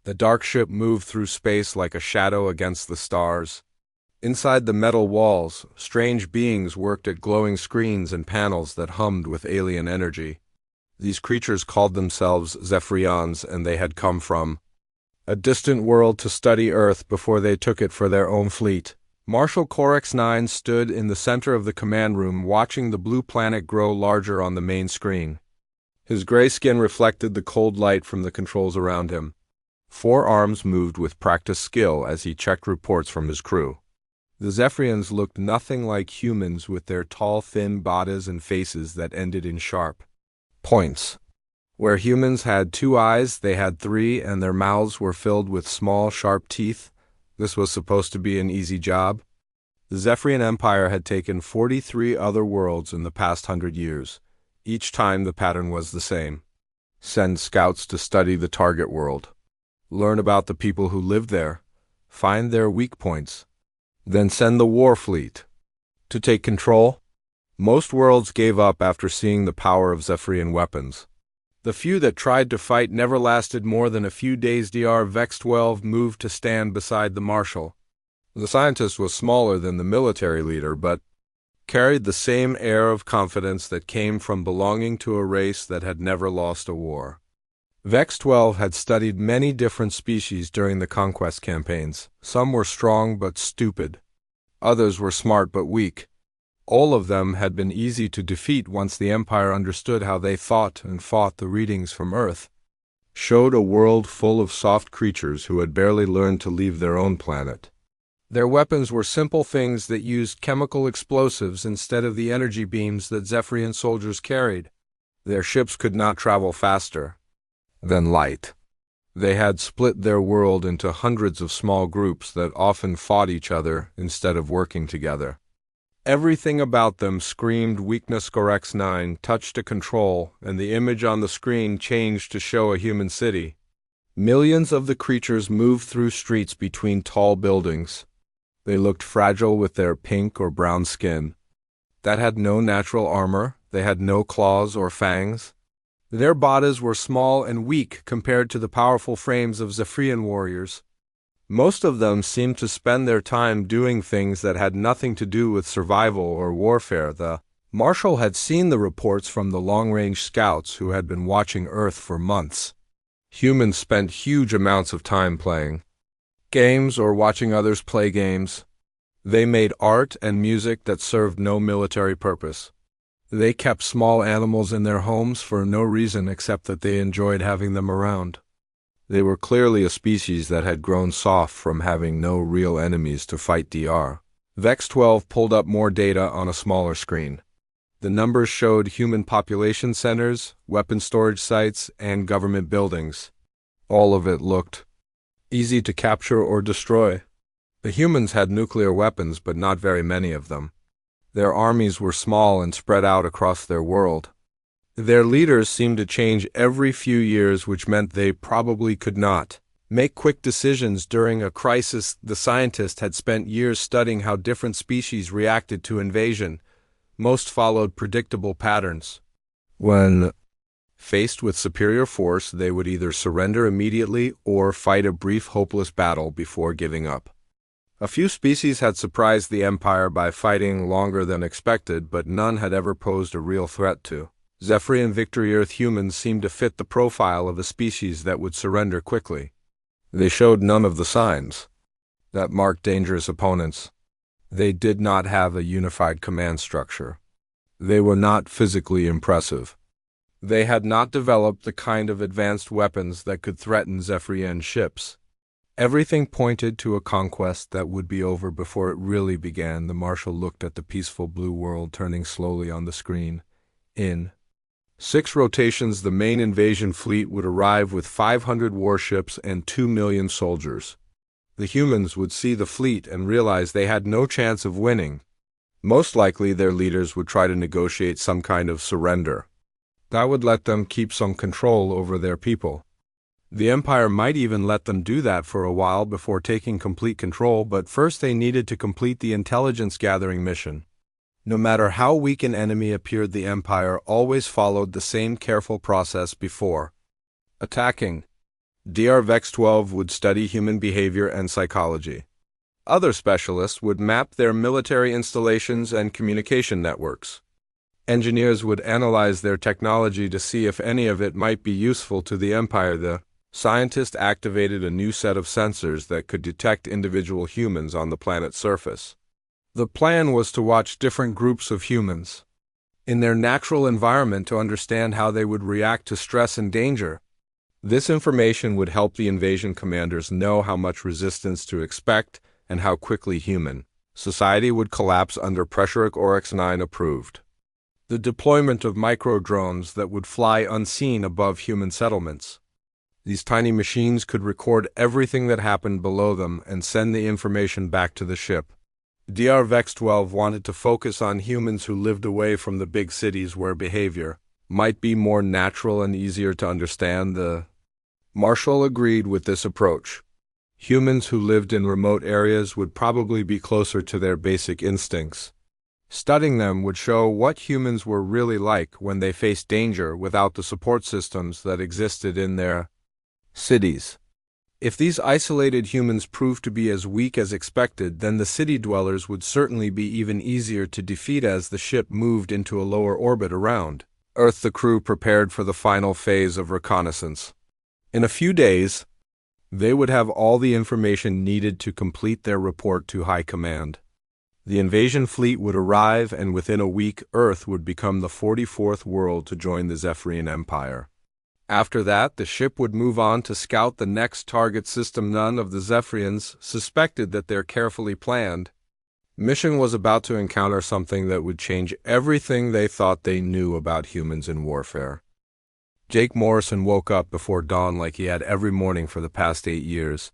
The dark ship moved through space like a shadow against the stars. Inside the metal walls, strange beings worked at glowing screens and panels that hummed with alien energy. These creatures called themselves Zephyrians, and they had come from a distant world to study Earth before they took it for their own fleet. Marshal Corex 9 stood in the center of the command room, watching the blue planet grow larger on the main screen. His gray skin reflected the cold light from the controls around him. 4 arms moved with practiced skill as he checked reports from his crew. The Zephyrians looked nothing like humans, with their tall, thin bodies and faces that ended in sharp points. Where humans had 2 eyes, they had 3, and their mouths were filled with small, sharp teeth. This was supposed to be an easy job. The Zephyrian Empire had taken 43 other worlds in the past 100 years. Each time the pattern was the same. Send scouts to study the target world. Learn about the people who lived there. Find their weak points. Then send the war fleet to take control. Most worlds gave up after seeing the power of Zephyrian weapons. The few that tried to fight never lasted more than a few days. Dr. Vex 12 moved to stand beside the marshal. The scientist was smaller than the military leader, but carried the same air of confidence that came from belonging to a race that had never lost a war. Vex 12 had studied many different species during the conquest campaigns. Some were strong but stupid. Others were smart but weak. All of them had been easy to defeat once the Empire understood how they thought and fought. The readings from Earth showed a world full of soft creatures who had barely learned to leave their own planet. Their weapons were simple things that used chemical explosives instead of the energy beams that Zephyrian soldiers carried. Their ships could not travel faster than light. They had split their world into hundreds of small groups that often fought each other instead of working together. Everything about them screamed weakness. Corex 9 touched a control, and the image on the screen changed to show a human city. Millions of the creatures moved through streets between tall buildings. They looked fragile with their pink or brown skin. That had no natural armor. They had no claws or fangs. Their bodies were small and weak compared to the powerful frames of Zephyrian warriors. Most of them seemed to spend their time doing things that had nothing to do with survival or warfare. The marshal had seen the reports from the long-range scouts who had been watching Earth for months. Humans spent huge amounts of time playing games or watching others play games. They made art and music that served no military purpose. They kept small animals in their homes for no reason except that they enjoyed having them around. They were clearly a species that had grown soft from having no real enemies to fight. Dr. Vex 12 pulled up more data on a smaller screen. The numbers showed human population centers, weapon storage sites, and government buildings. All of it looked easy to capture or destroy. The humans had nuclear weapons, but not very many of them. Their armies were small and spread out across their world. Their leaders seemed to change every few years, which meant they probably could not make quick decisions during a crisis. The scientist had spent years studying how different species reacted to invasion. Most followed predictable patterns. When faced with superior force, they would either surrender immediately or fight a brief, hopeless battle before giving up. A few species had surprised the Empire by fighting longer than expected, but none had ever posed a real threat to Zephyrian victory. Earth humans seemed to fit the profile of a species that would surrender quickly. They showed none of the signs that marked dangerous opponents. They did not have a unified command structure. They were not physically impressive. They had not developed the kind of advanced weapons that could threaten Zephyrian ships. Everything pointed to a conquest that would be over before it really began. The marshal looked at the peaceful blue world turning slowly on the screen. In 6 rotations, the main invasion fleet would arrive with 500 warships and 2 million soldiers. The humans would see the fleet and realize they had no chance of winning. Most likely their leaders would try to negotiate some kind of surrender. That would let them keep some control over their people. The Empire might even let them do that for a while before taking complete control, but first they needed to complete the intelligence-gathering mission. No matter how weak an enemy appeared, the Empire always followed the same careful process before attacking. Vex-12 would study human behavior and psychology. Other specialists would map their military installations and communication networks. Engineers would analyze their technology to see if any of it might be useful to the Empire. The scientists activated a new set of sensors that could detect individual humans on the planet's surface. The plan was to watch different groups of humans in their natural environment to understand how they would react to stress and danger. This information would help the invasion commanders know how much resistance to expect and how quickly human society would collapse under pressure. Oryx 9 approved the deployment of micro-drones that would fly unseen above human settlements. These tiny machines could record everything that happened below them and send the information back to the ship. Vex-12 wanted to focus on humans who lived away from the big cities where behavior might be more natural and easier to understand. The Marshal agreed with this approach. Humans who lived in remote areas would probably be closer to their basic instincts. Studying them would show what humans were really like when they faced danger without the support systems that existed in their cities. If these isolated humans proved to be as weak as expected, then the city dwellers would certainly be even easier to defeat as the ship moved into a lower orbit around Earth. The crew prepared for the final phase of reconnaissance. In a few days, they would have all the information needed to complete their report to High Command. The invasion fleet would arrive, and within a week, Earth would become the 44th world to join the Zephyrian Empire. After that, the ship would move on to scout the next target system. None of the Zephyrians suspected that their carefully planned mission was about to encounter something that would change everything they thought they knew about humans in warfare. Jake Morrison woke up before dawn like he had every morning for the past 8 years.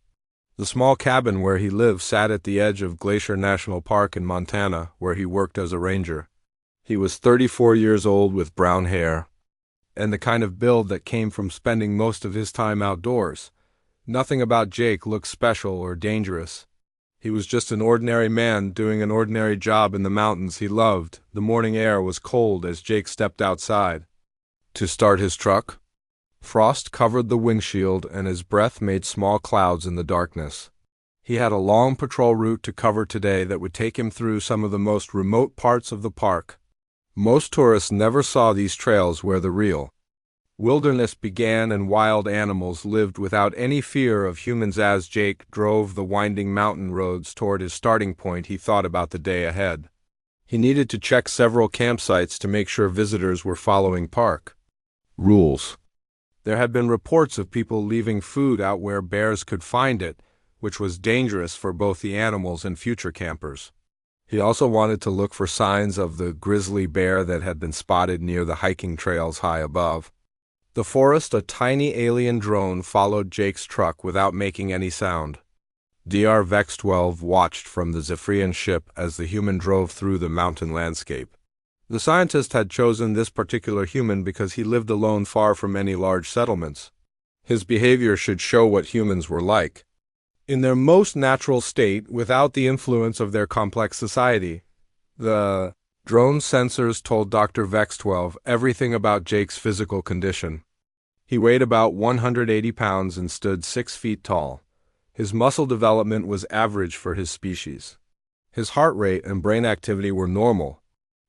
The small cabin where he lived sat at the edge of Glacier National Park in Montana, where he worked as a ranger. He was 34 years old with brown hair, and the kind of build that came from spending most of his time outdoors. Nothing about Jake looked special or dangerous. He was just an ordinary man doing an ordinary job in the mountains he loved. The morning air was cold as Jake stepped outside to start his truck. Frost covered the windshield, and his breath made small clouds in the darkness. He had a long patrol route to cover today that would take him through some of the most remote parts of the park. Most tourists never saw these trails where the real wilderness began and wild animals lived without any fear of humans. As Jake drove the winding mountain roads toward his starting point, he thought about the day ahead. He needed to check several campsites to make sure visitors were following park rules. There had been reports of people leaving food out where bears could find it, which was dangerous for both the animals and future campers. He also wanted to look for signs of the grizzly bear that had been spotted near the hiking trails high above the forest. A tiny alien drone followed Jake's truck without making any sound. Vex-12 watched from the Zephyrian ship as the human drove through the mountain landscape. The scientist had chosen this particular human because he lived alone far from any large settlements. His behavior should show what humans were like in their most natural state, without the influence of their complex society. The drone sensors told Dr. Vex-12 everything about Jake's physical condition. He weighed about 180 pounds and stood 6 feet tall. His muscle development was average for his species. His heart rate and brain activity were normal.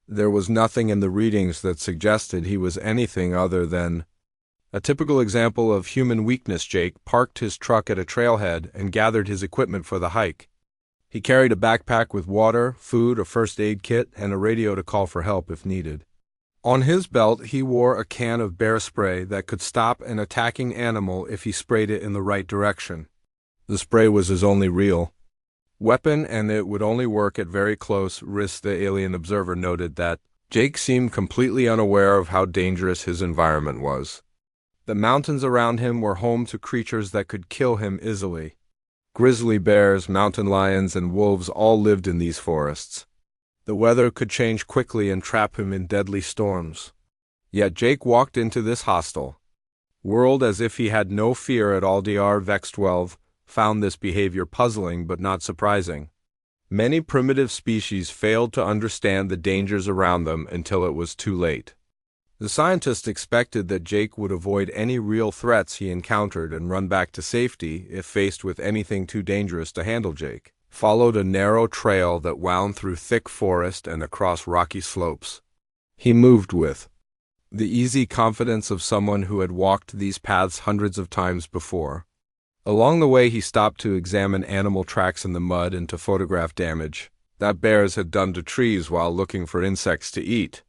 There was nothing in the readings that suggested he was anything other than a typical example of human weakness. Jake parked his truck at a trailhead and gathered his equipment for the hike. He carried a backpack with water, food, a first aid kit, and a radio to call for help if needed. On his belt, he wore a can of bear spray that could stop an attacking animal if he sprayed it in the right direction. The spray was his only real weapon, and it would only work at very close risks. The alien observer noted that Jake seemed completely unaware of how dangerous his environment was. The mountains around him were home to creatures that could kill him easily. Grizzly bears, mountain lions, and wolves all lived in these forests. The weather could change quickly and trap him in deadly storms. Yet Jake walked into this hostile world as if he had no fear at all. Vex-12 found this behavior puzzling but not surprising. Many primitive species failed to understand the dangers around them until it was too late. The scientist expected that Jake would avoid any real threats he encountered and run back to safety if faced with anything too dangerous to handle. Jake followed a narrow trail that wound through thick forest and across rocky slopes. He moved with the easy confidence of someone who had walked these paths hundreds of times before. Along the way, he stopped to examine animal tracks in the mud and to photograph damage that bears had done to trees while looking for insects to eat.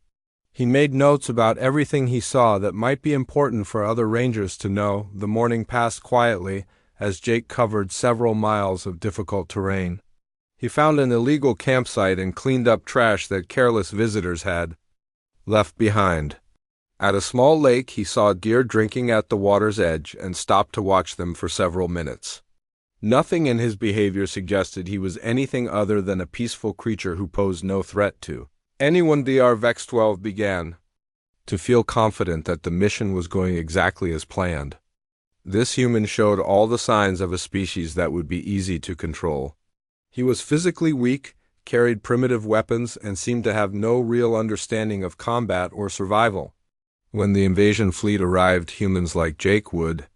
He made notes about everything he saw that might be important for other rangers to know. The morning passed quietly as Jake covered several miles of difficult terrain. He found an illegal campsite and cleaned up trash that careless visitors had left behind. At a small lake, he saw deer drinking at the water's edge and stopped to watch them for several minutes. Nothing in his behavior suggested he was anything other than a peaceful creature who posed no threat to anyone. Dr. Vex 12 began to feel confident that the mission was going exactly as planned. This human showed all the signs of a species that would be easy to control. He was physically weak, carried primitive weapons, and seemed to have no real understanding of combat or survival. When the invasion fleet arrived, humans like Jake would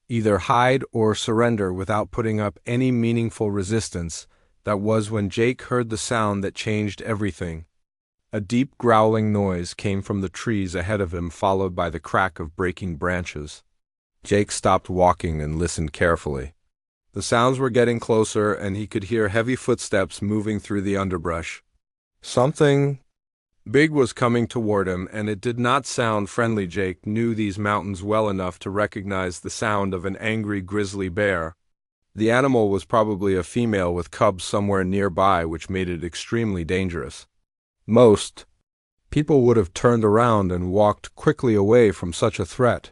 either hide or surrender without putting up any meaningful resistance. That was when Jake heard the sound that changed everything. A deep growling noise came from the trees ahead of him, followed by the crack of breaking branches. Jake stopped walking and listened carefully. The sounds were getting closer, and he could hear heavy footsteps moving through the underbrush. Something big was coming toward him, and it did not sound friendly. Jake knew these mountains well enough to recognize the sound of an angry grizzly bear. The animal was probably a female with cubs somewhere nearby, which made it extremely dangerous. Most people would have turned around and walked quickly away from such a threat.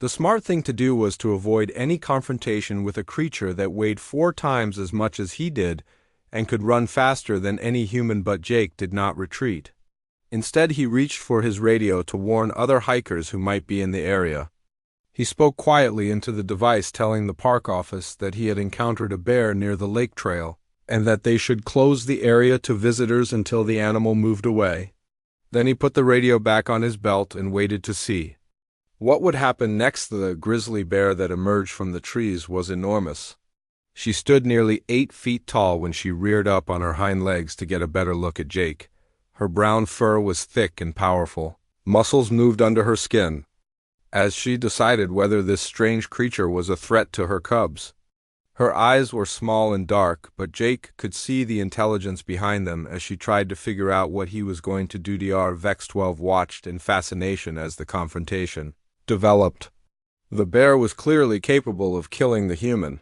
The smart thing to do was to avoid any confrontation with a creature that weighed 4 times as much as he did and could run faster than any human, but Jake did not retreat. Instead, he reached for his radio to warn other hikers who might be in the area. He spoke quietly into the device, telling the park office that he had encountered a bear near the lake trail and that they should close the area to visitors until the animal moved away. Then he put the radio back on his belt and waited to see what would happen next. The grizzly bear that emerged from the trees was enormous. She stood nearly 8 feet tall when she reared up on her hind legs to get a better look at Jake. Her brown fur was thick and powerful. Muscles moved under her skin as she decided whether this strange creature was a threat to her cubs. Her eyes were small and dark, but Jake could see the intelligence behind them as she tried to figure out what he was going to do. Dr. Vex 12 watched in fascination as the confrontation developed. The bear was clearly capable of killing the human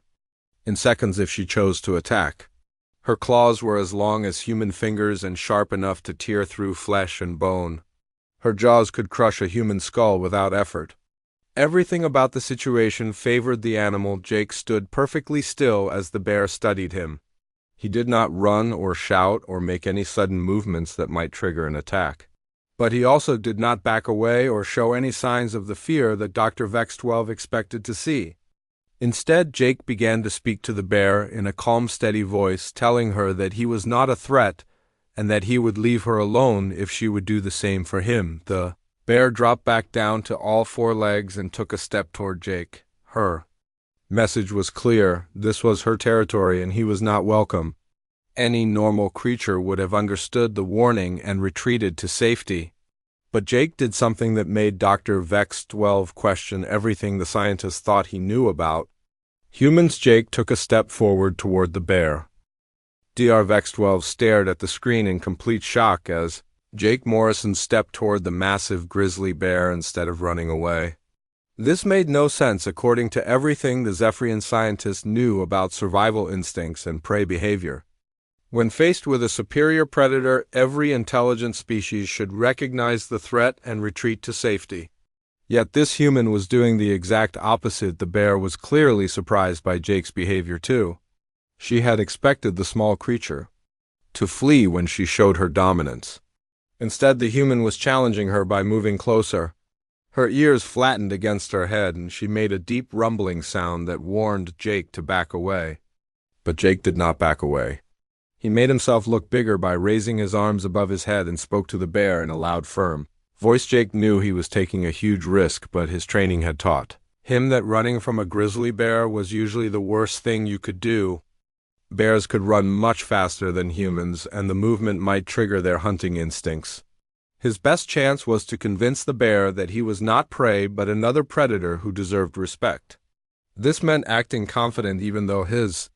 in seconds if she chose to attack. Her claws were as long as human fingers and sharp enough to tear through flesh and bone. Her jaws could crush a human skull without effort. Everything about the situation favored the animal. Jake stood perfectly still as the bear studied him. He did not run or shout or make any sudden movements that might trigger an attack. But he also did not back away or show any signs of the fear that Dr. Vex 12 expected to see. Instead, Jake began to speak to the bear in a calm, steady voice, telling her that he was not a threat and that he would leave her alone if she would do the same for him. The bear dropped back down to all 4 legs and took a step toward Jake. Her message was clear. This was her territory and he was not welcome. Any normal creature would have understood the warning and retreated to safety. But Jake did something that made Dr. Vex 12 question everything the scientist thought he knew about humans. Jake took a step forward toward the bear. Dr. Vex 12 stared at the screen in complete shock as Jake Morrison stepped toward the massive grizzly bear instead of running away. This made no sense according to everything the Zephyrian scientist knew about survival instincts and prey behavior. When faced with a superior predator, every intelligent species should recognize the threat and retreat to safety. Yet this human was doing the exact opposite. The bear was clearly surprised by Jake's behavior too. She had expected the small creature to flee when she showed her dominance. Instead, the human was challenging her by moving closer. Her ears flattened against her head, and she made a deep rumbling sound that warned Jake to back away. But Jake did not back away. He made himself look bigger by raising his arms above his head and spoke to the bear in a loud, firm Voice Jake knew he was taking a huge risk, but his training had taught him that running from a grizzly bear was usually the worst thing you could do. Bears could run much faster than humans, and the movement might trigger their hunting instincts. His best chance was to convince the bear that he was not prey but another predator who deserved respect. This meant acting confident even though his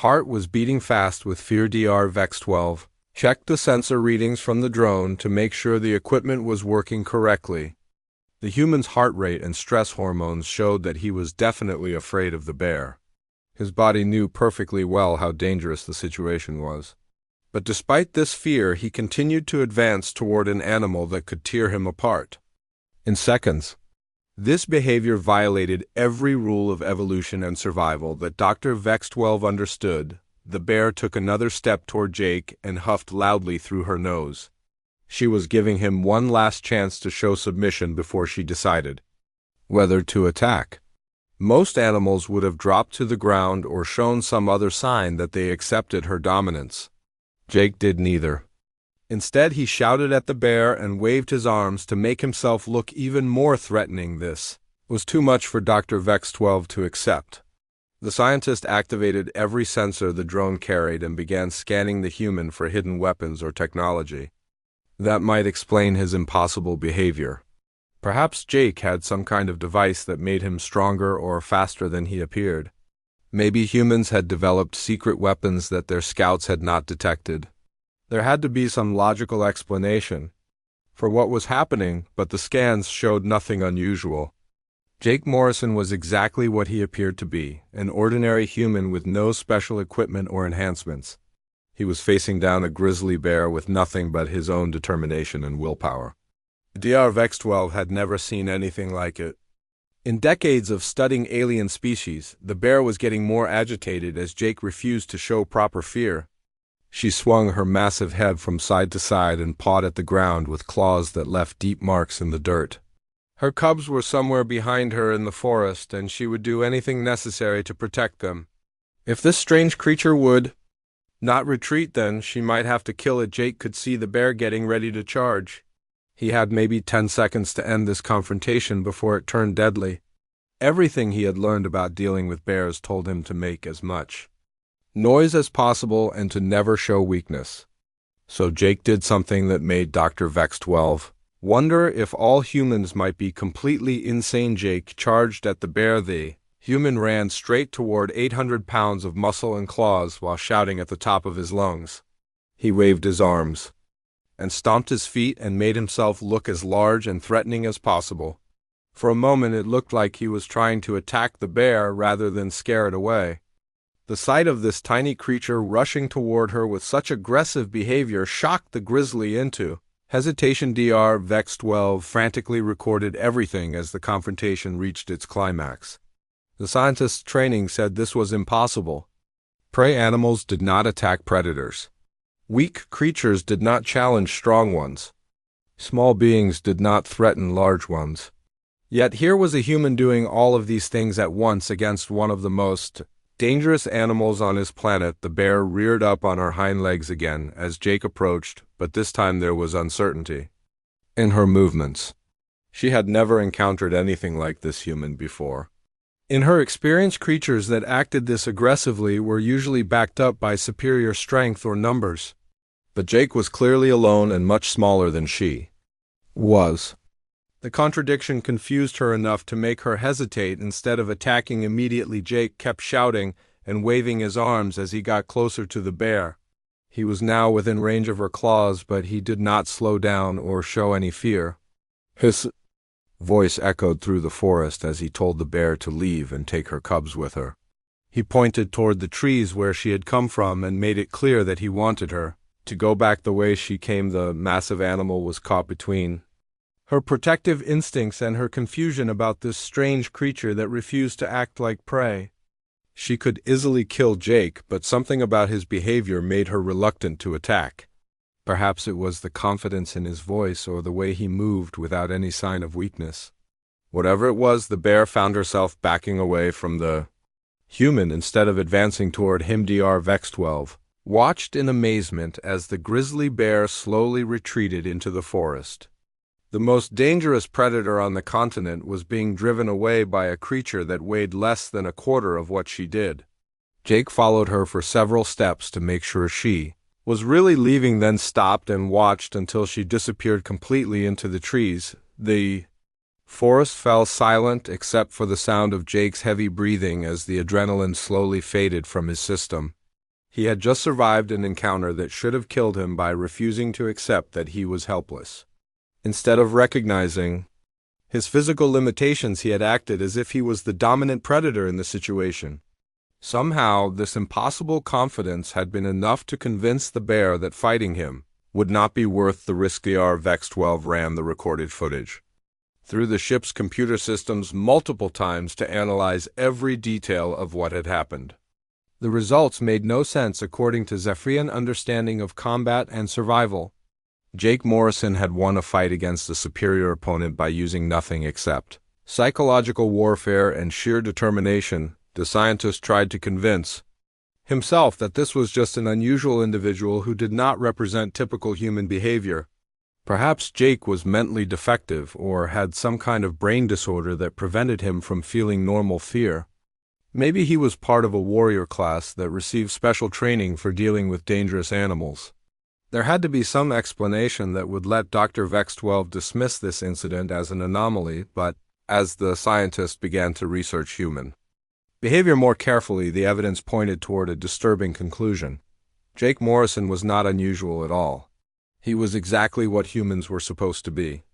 heart was beating fast with fear. Dr. Vex 12 checked the sensor readings from the drone to make sure the equipment was working correctly. The human's heart rate and stress hormones showed that he was definitely afraid of the bear. His body knew perfectly well how dangerous the situation was. But despite this fear, he continued to advance toward an animal that could tear him apart in seconds. This behavior violated every rule of evolution and survival that Dr. Vex 12 understood. The bear took another step toward Jake and huffed loudly through her nose. She was giving him one last chance to show submission before she decided whether to attack. Most animals would have dropped to the ground or shown some other sign that they accepted her dominance. Jake did neither. Instead, he shouted at the bear and waved his arms to make himself look even more threatening. This was too much for Dr. Vex 12 to accept. The scientist activated every sensor the drone carried and began scanning the human for hidden weapons or technology that might explain his impossible behavior. Perhaps Jake had some kind of device that made him stronger or faster than he appeared. Maybe humans had developed secret weapons that their scouts had not detected. There had to be some logical explanation for what was happening, but the scans showed nothing unusual. Jake Morrison was exactly what he appeared to be, an ordinary human with no special equipment or enhancements. He was facing down a grizzly bear with nothing but his own determination and willpower. Dr. Vex 12 had never seen anything like it. In decades of studying alien species, the bear was getting more agitated as Jake refused to show proper fear. She swung her massive head from side to side and pawed at the ground with claws that left deep marks in the dirt. Her cubs were somewhere behind her in the forest, and she would do anything necessary to protect them. If this strange creature would not retreat, then she might have to kill it. Jake could see the bear getting ready to charge. He had maybe 10 seconds to end this confrontation before it turned deadly. Everything he had learned about dealing with bears told him to make as much noise as possible and to never show weakness. So Jake did something that made Dr. Vex 12 wonder if all humans might be completely insane. Jake charged at the bear. The human ran straight toward 800 pounds of muscle and claws while shouting at the top of his lungs. He waved his arms and stomped his feet and made himself look as large and threatening as possible. For a moment it looked like he was trying to attack the bear rather than scare it away. The sight of this tiny creature rushing toward her with such aggressive behavior shocked the grizzly into hesitation. Dr. Vex 12 frantically recorded everything as the confrontation reached its climax. The scientist's training said this was impossible. Prey animals did not attack predators. Weak creatures did not challenge strong ones. Small beings did not threaten large ones. Yet here was a human doing all of these things at once against one of the most dangerous animals on his planet. The bear reared up on her hind legs again as Jake approached, but this time there was uncertainty in her movements. She had never encountered anything like this human before. In her experience, creatures that acted this aggressively were usually backed up by superior strength or numbers. But Jake was clearly alone and much smaller than she was. The contradiction confused her enough to make her hesitate. Instead of attacking immediately, Jake kept shouting and waving his arms as he got closer to the bear. He was now within range of her claws, but he did not slow down or show any fear. His voice echoed through the forest as he told the bear to leave and take her cubs with her. He pointed toward the trees where she had come from and made it clear that he wanted her to go back the way she came. The massive animal was caught between her protective instincts and her confusion about this strange creature that refused to act like prey. She could easily kill Jake, but something about his behavior made her reluctant to attack. Perhaps it was the confidence in his voice or the way he moved without any sign of weakness. Whatever it was, the bear found herself backing away from the human instead of advancing toward him. Dr. Vex 12 watched in amazement as the grizzly bear slowly retreated into the forest. The most dangerous predator on the continent was being driven away by a creature that weighed less than a quarter of what she did. Jake followed her for several steps to make sure she was really leaving, then stopped and watched until she disappeared completely into the trees. The forest fell silent except for the sound of Jake's heavy breathing as the adrenaline slowly faded from his system. He had just survived an encounter that should have killed him by refusing to accept that he was helpless. Instead of recognizing his physical limitations, he had acted as if he was the dominant predator in the situation. Somehow, this impossible confidence had been enough to convince the bear that fighting him would not be worth the risk. The RVX-12 ran the recorded footage through the ship's computer systems multiple times to analyze every detail of what had happened. The results made no sense according to Zephyrian understanding of combat and survival. Jake Morrison had won a fight against a superior opponent by using nothing except psychological warfare and sheer determination. The scientist tried to convince himself that this was just an unusual individual who did not represent typical human behavior. Perhaps Jake was mentally defective or had some kind of brain disorder that prevented him from feeling normal fear. Maybe he was part of a warrior class that received special training for dealing with dangerous animals. There had to be some explanation that would let Dr. Vex-12 dismiss this incident as an anomaly, but as the scientist began to research human behavior more carefully, the evidence pointed toward a disturbing conclusion. Jake Morrison was not unusual at all. He was exactly what humans were supposed to be.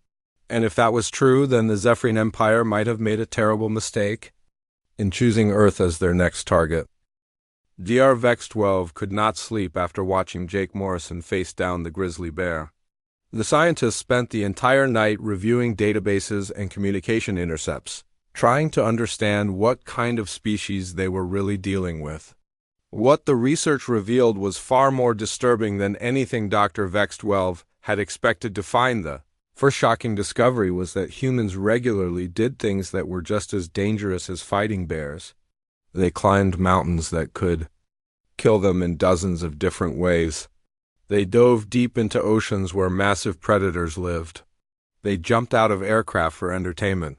And if that was true, then the Zephyrian Empire might have made a terrible mistake in choosing Earth as their next target. Dr. Vex-12 could not sleep after watching Jake Morrison face down the grizzly bear. The scientists spent the entire night reviewing databases and communication intercepts, trying to understand what kind of species they were really dealing with. What the research revealed was far more disturbing than anything Dr. Vex-12 had expected to find. The first shocking discovery was that humans regularly did things that were just as dangerous as fighting bears. They climbed mountains that could kill them in dozens of different ways. They dove deep into oceans where massive predators lived. They jumped out of aircraft for entertainment.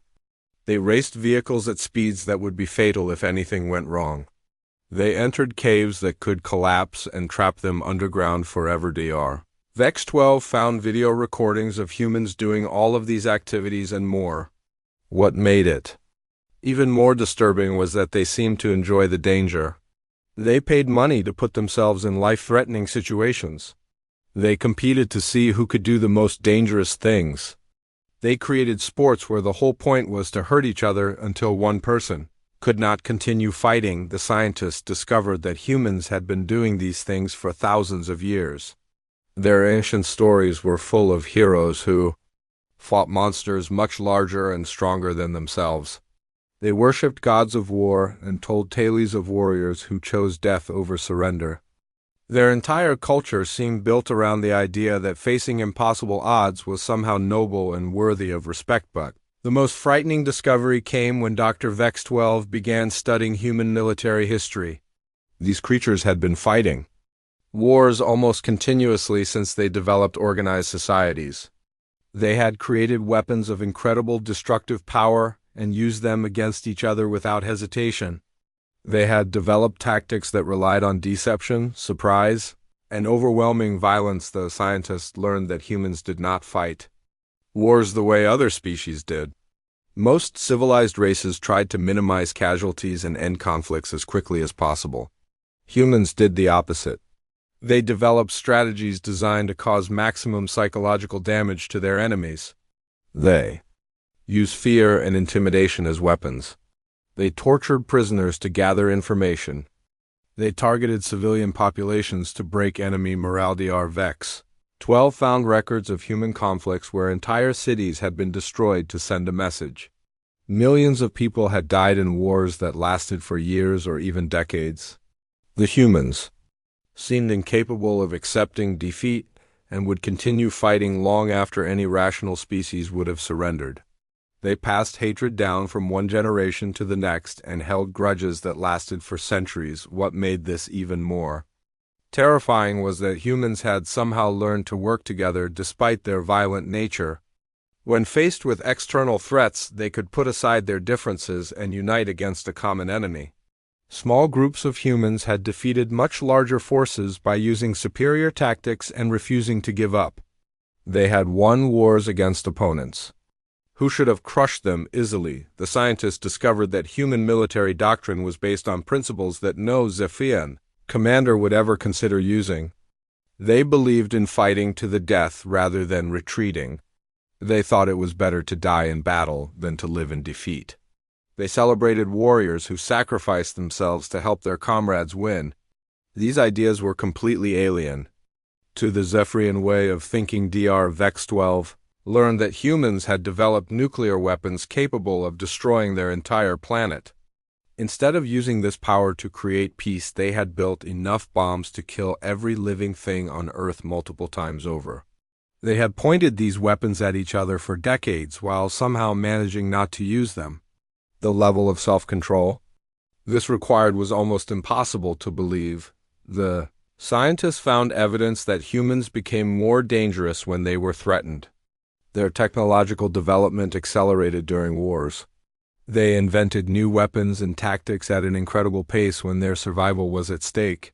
They raced vehicles at speeds that would be fatal if anything went wrong. They entered caves that could collapse and trap them underground forever. Dr. Vex-12 found video recordings of humans doing all of these activities and more. What made it even more disturbing was that they seemed to enjoy the danger. They paid money to put themselves in life-threatening situations. They competed to see who could do the most dangerous things. They created sports where the whole point was to hurt each other until one person could not continue fighting. The scientists discovered that humans had been doing these things for thousands of years. Their ancient stories were full of heroes who fought monsters much larger and stronger than themselves. They worshipped gods of war and told tales of warriors who chose death over surrender. Their entire culture seemed built around the idea that facing impossible odds was somehow noble and worthy of respect. But the most frightening discovery came when Dr. Vex-12 began studying human military history. These creatures had been fighting wars almost continuously since they developed organized societies. They had created weapons of incredible destructive power and used them against each other without hesitation. They had developed tactics that relied on deception, surprise, and overwhelming violence. The scientists learned that humans did not fight wars the way other species did. Most civilized races tried to minimize casualties and end conflicts as quickly as possible. Humans did the opposite. They developed strategies designed to cause maximum psychological damage to their enemies. They used fear and intimidation as weapons. They tortured prisoners to gather information. They targeted civilian populations to break enemy morale. Dr. Vex-12 found records of human conflicts where entire cities had been destroyed to send a message. Millions of people had died in wars that lasted for years or even decades. The humans seemed incapable of accepting defeat and would continue fighting long after any rational species would have surrendered. They passed hatred down from one generation to the next and held grudges that lasted for centuries. What made this even more terrifying was that humans had somehow learned to work together despite their violent nature. When faced with external threats, they could put aside their differences and unite against a common enemy. Small groups of humans had defeated much larger forces by using superior tactics and refusing to give up. They had won wars against opponents who should have crushed them easily. The scientists discovered that human military doctrine was based on principles that no Zephian commander would ever consider using. They believed in fighting to the death rather than retreating. They thought it was better to die in battle than to live in defeat. They celebrated warriors who sacrificed themselves to help their comrades win. These ideas were completely alien to the Zephyrian way of thinking. Dr. Vex 12 learned that humans had developed nuclear weapons capable of destroying their entire planet. Instead of using this power to create peace, they had built enough bombs to kill every living thing on Earth multiple times over. They had pointed these weapons at each other for decades while somehow managing not to use them. The level of self-control this required was almost impossible to believe. The scientists found evidence that humans became more dangerous when they were threatened. Their technological development accelerated during wars. They invented new weapons and tactics at an incredible pace when their survival was at stake.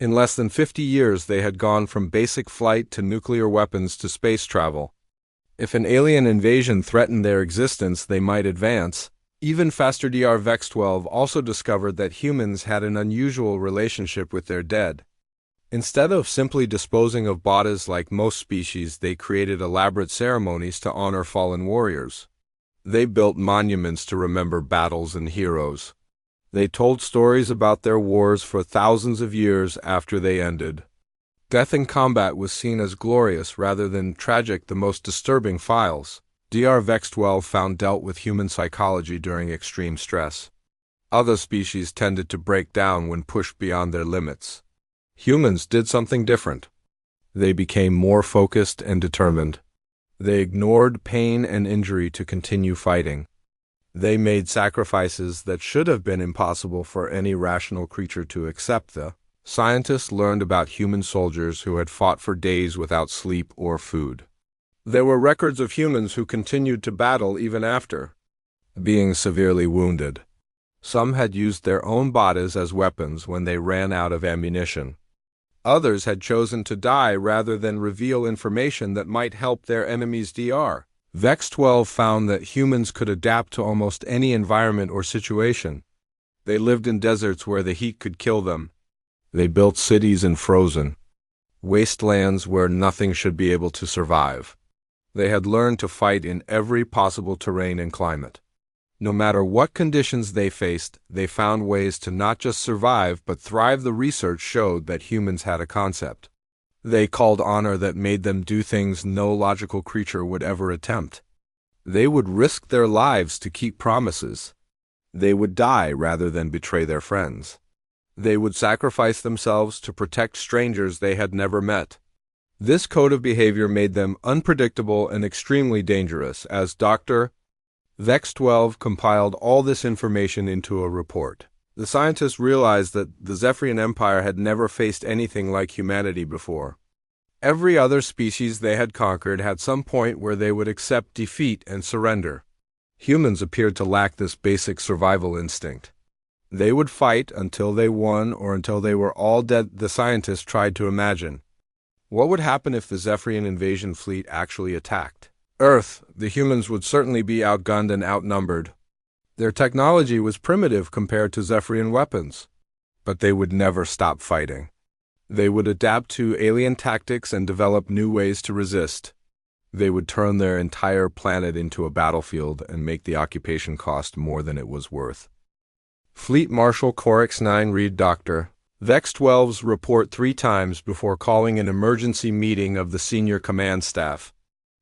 In less than 50 years, they had gone from basic flight to nuclear weapons to space travel. If an alien invasion threatened their existence, they might advance even faster. Dr. Vex 12 also discovered that humans had an unusual relationship with their dead. Instead of simply disposing of bodies like most species, they created elaborate ceremonies to honor fallen warriors. They built monuments to remember battles and heroes. They told stories about their wars for thousands of years after they ended. Death in combat was seen as glorious rather than tragic. The most disturbing files Dr. Vex 12 found dealt with human psychology during extreme stress. Other species tended to break down when pushed beyond their limits. Humans did something different. They became more focused and determined. They ignored pain and injury to continue fighting. They made sacrifices that should have been impossible for any rational creature to accept. The scientists learned about human soldiers who had fought for days without sleep or food. There were records of humans who continued to battle even after being severely wounded. Some had used their own bodies as weapons when they ran out of ammunition. Others had chosen to die rather than reveal information that might help their enemies. Dr. Vex 12 found that humans could adapt to almost any environment or situation. They lived in deserts where the heat could kill them. They built cities in frozen wastelands where nothing should be able to survive. They had learned to fight in every possible terrain and climate. No matter what conditions they faced, they found ways to not just survive but thrive. The research showed that humans had a concept they called honor that made them do things no logical creature would ever attempt. They would risk their lives to keep promises. They would die rather than betray their friends. They would sacrifice themselves to protect strangers they had never met. This code of behavior made them unpredictable and extremely dangerous. As Dr. Vex 12 compiled all this information into a report, the scientists realized that the Zephyrian Empire had never faced anything like humanity before. Every other species they had conquered had some point where they would accept defeat and surrender. Humans appeared to lack this basic survival instinct. They would fight until they won or until they were all dead. The scientists tried to imagine what would happen if the Zephyrian invasion fleet actually attacked Earth. The humans would certainly be outgunned and outnumbered. Their technology was primitive compared to Zephyrian weapons, but they would never stop fighting. They would adapt to alien tactics and develop new ways to resist. They would turn their entire planet into a battlefield and make the occupation cost more than it was worth. Fleet Marshal Corix 9 read Dr. Vex 12's report 3 times before calling an emergency meeting of the senior command staff.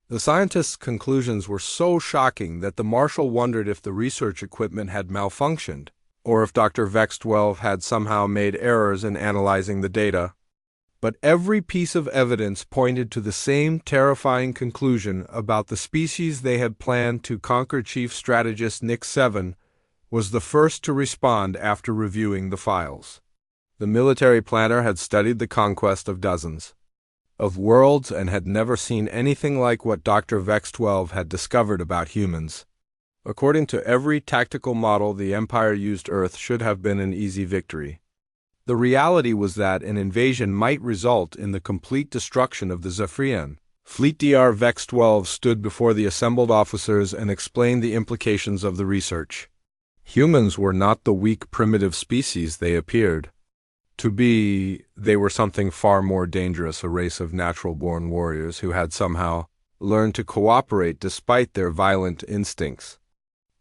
The scientists' conclusions were so shocking that the Marshal wondered if the research equipment had malfunctioned, or if Dr. Vex 12 had somehow made errors in analyzing the data. But every piece of evidence pointed to the same terrifying conclusion about the species they had planned to conquer. Chief Strategist Nick 7 was the first to respond after reviewing the files. The military planner had studied the conquest of dozens of worlds and had never seen anything like what Dr. Vex-12 had discovered about humans. According to every tactical model, the Empire used Earth should have been an easy victory. The reality was that an invasion might result in the complete destruction of the Zephyrian fleet. Dr. Vex-12 stood before the assembled officers and explained the implications of the research. Humans were not the weak, primitive species they appeared to be. They were something far more dangerous, a race of natural-born warriors who had somehow learned to cooperate despite their violent instincts.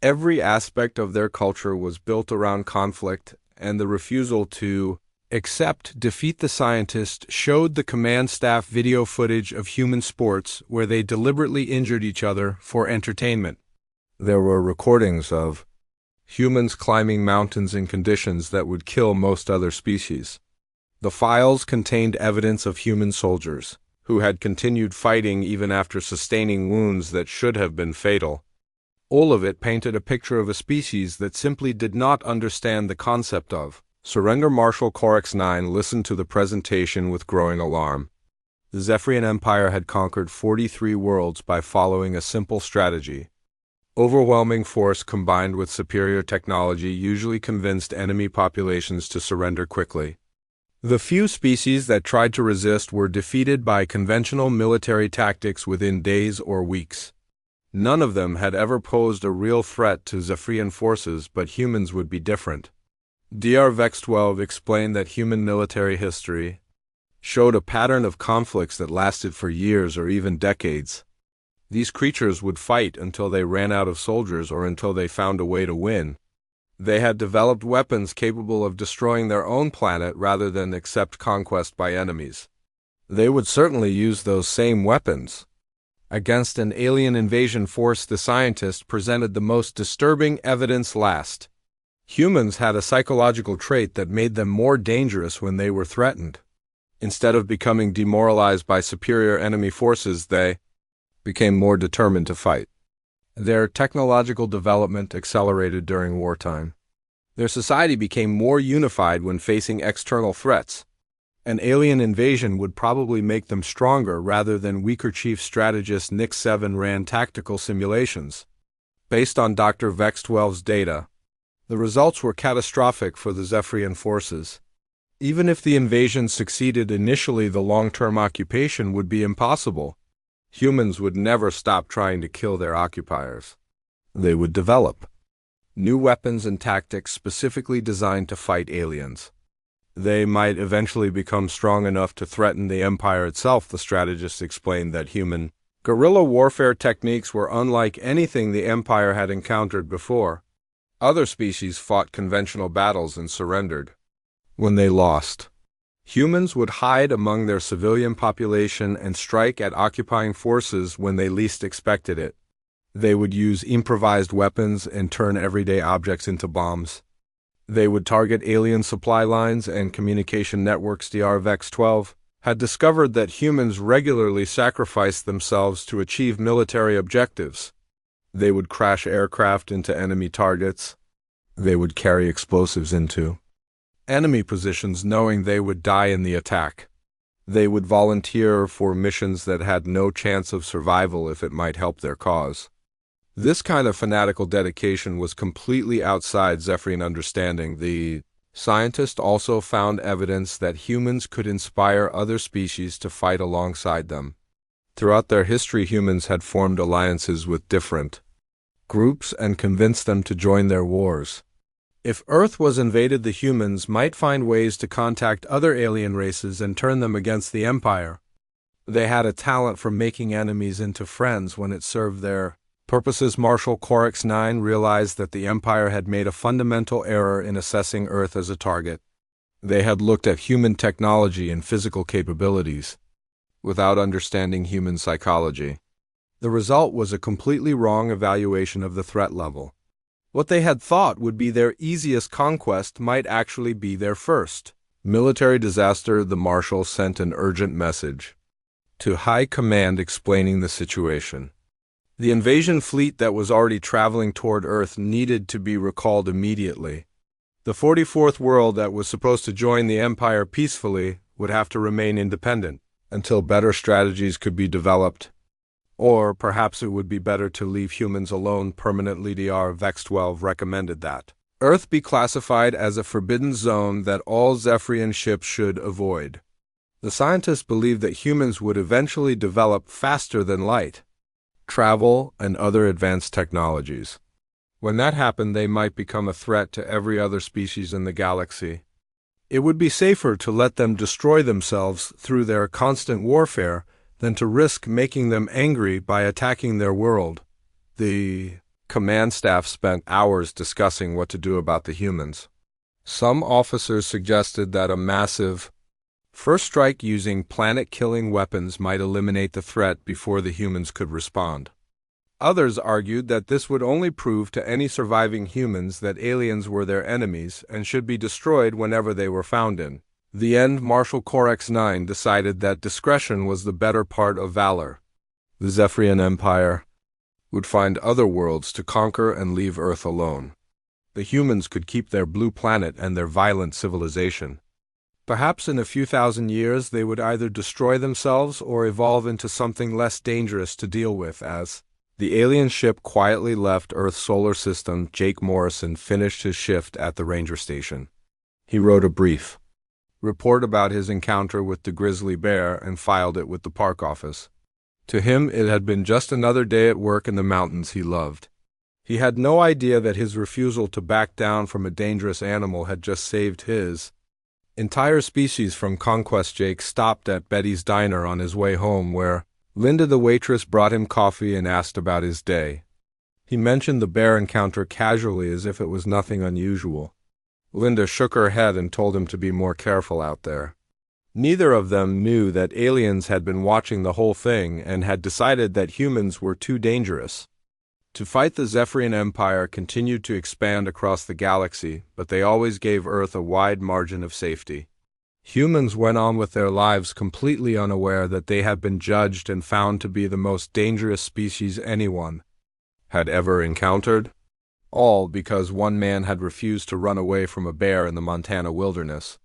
Every aspect of their culture was built around conflict, and the refusal to accept defeat. The scientist showed the command staff video footage of human sports where they deliberately injured each other for entertainment. There were recordings of humans climbing mountains in conditions that would kill most other species. The files contained evidence of human soldiers who had continued fighting even after sustaining wounds that should have been fatal. All of it painted a picture of a species that simply did not understand the concept of surrender. Marshal Corax 9 listened to the presentation with growing alarm. The Zephyrian Empire had conquered 43 worlds by following a simple strategy. Overwhelming force combined with superior technology usually convinced enemy populations to surrender quickly. The few species that tried to resist were defeated by conventional military tactics within days or weeks. None of them had ever posed a real threat to Zephyrian forces, but humans would be different. Dr. Vex-12 explained that human military history showed a pattern of conflicts that lasted for years or even decades. These creatures would fight until they ran out of soldiers or until they found a way to win. They had developed weapons capable of destroying their own planet rather than accept conquest by enemies. They would certainly use those same weapons against an alien invasion force. The scientist presented the most disturbing evidence last. Humans had a psychological trait that made them more dangerous when they were threatened. Instead of becoming demoralized by superior enemy forces, they became more determined to fight. Their technological development accelerated during wartime. Their society became more unified when facing external threats. An alien invasion would probably make them stronger rather than weaker. Chief strategist Nix 7 ran tactical simulations. Based on Dr. Vex-12's data, the results were catastrophic for the Zephyrian forces. Even if the invasion succeeded initially, the long-term occupation would be impossible. Humans would never stop trying to kill their occupiers. They would develop new weapons and tactics specifically designed to fight aliens. They might eventually become strong enough to threaten the Empire itself. The strategist explained that human guerrilla warfare techniques were unlike anything the Empire had encountered before. Other species fought conventional battles and surrendered when they lost. Humans would hide among their civilian population and strike at occupying forces when they least expected it. They would use improvised weapons and turn everyday objects into bombs. They would target alien supply lines and communication networks. Dr. Vex-12 had discovered that humans regularly sacrificed themselves to achieve military objectives. They would crash aircraft into enemy targets. They would carry explosives into enemy positions knowing they would die in the attack. They would volunteer for missions that had no chance of survival if it might help their cause. This kind of fanatical dedication was completely outside Zephyrian understanding. The scientist also found evidence that humans could inspire other species to fight alongside them. Throughout their history, humans had formed alliances with different groups and convinced them to join their wars. If Earth was invaded, the humans might find ways to contact other alien races and turn them against the Empire. They had a talent for making enemies into friends when it served their purposes. Marshal Corax 9 realized that the Empire had made a fundamental error in assessing Earth as a target. They had looked at human technology and physical capabilities without understanding human psychology. The result was a completely wrong evaluation of the threat level. What they had thought would be their easiest conquest might actually be their first military disaster. The Marshal sent an urgent message to High Command explaining the situation. The invasion fleet that was already traveling toward Earth needed to be recalled immediately. The 44th world that was supposed to join the Empire peacefully would have to remain independent. until better strategies could be developed. Or perhaps it would be better to leave humans alone permanently. Dr. Vex12 recommended that Earth be classified as a forbidden zone that all Zephyrian ships should avoid. The scientists believed that humans would eventually develop faster than light, travel, and other advanced technologies. When that happened, they might become a threat to every other species in the galaxy. It would be safer to let them destroy themselves through their constant warfare than to risk making them angry by attacking their world. The command staff spent hours discussing what to do about the humans. Some officers suggested that a massive first strike using planet-killing weapons might eliminate the threat before the humans could respond. Others argued that this would only prove to any surviving humans that aliens were their enemies and should be destroyed whenever they were found. In the end, Marshal Corex 9 decided that discretion was the better part of valor. The Zephyrian Empire would find other worlds to conquer and leave Earth alone. The humans could keep their blue planet and their violent civilization. Perhaps in a few thousand years they would either destroy themselves or evolve into something less dangerous to deal with. As the alien ship quietly left Earth's solar system, Jake Morrison finished his shift at the ranger station. He wrote a brief report about his encounter with the grizzly bear and filed it with the park office. To him, it had been just another day at work in the mountains he loved. He had no idea that his refusal to back down from a dangerous animal had just saved his entire species from conquest. Jake stopped at Betty's diner on his way home, where Linda the waitress brought him coffee and asked about his day. He mentioned the bear encounter casually as if it was nothing unusual. Linda shook her head and told him to be more careful out there. Neither of them knew that aliens had been watching the whole thing and had decided that humans were too dangerous to fight. The Zephyrian Empire continued to expand across the galaxy, but they always gave Earth a wide margin of safety. Humans went on with their lives completely unaware that they had been judged and found to be the most dangerous species anyone had ever encountered, all because one man had refused to run away from a bear in the Montana wilderness.